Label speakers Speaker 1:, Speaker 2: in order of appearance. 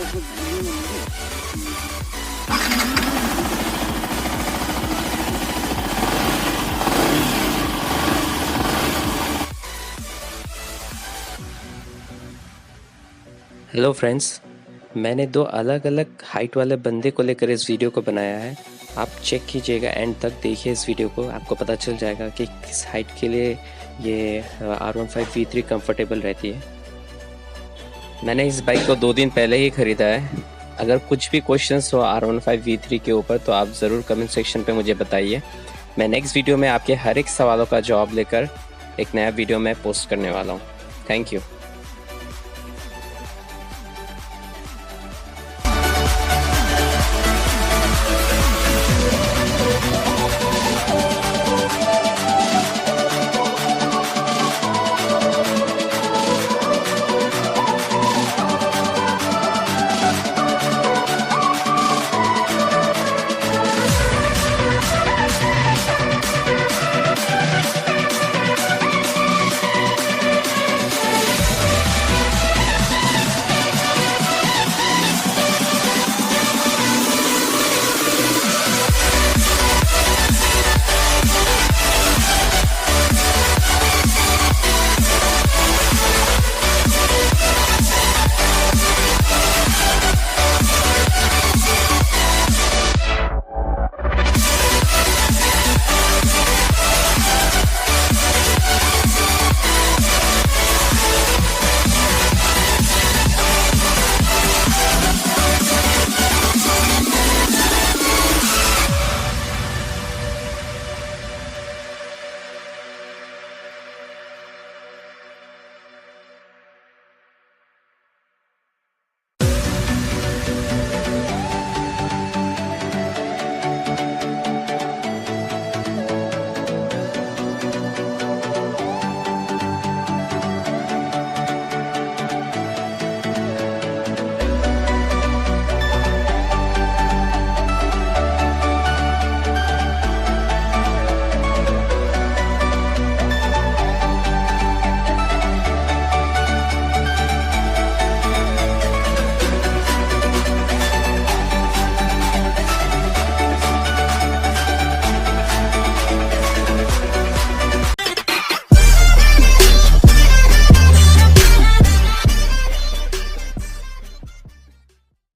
Speaker 1: Hello friends, मैंने दो अलग अलग हाइट वाले बंदे को लेकर इस वीडियो को बनाया है। आप चेक कीजिएगा, एंड तक देखिए इस वीडियो को, आपको पता चल जाएगा कि किस हाइट के लिए ये R15V3 कंफर्टेबल रहती है। मैंने इस बाइक को 2 दिन पहले ही ख़रीदा है। अगर कुछ भी क्वेश्चंस हो R15V3 के ऊपर तो आप ज़रूर कमेंट सेक्शन पे मुझे बताइए। मैं नेक्स्ट वीडियो में आपके हर एक सवालों का जवाब लेकर एक नया वीडियो में पोस्ट करने वाला हूँ। Thank you.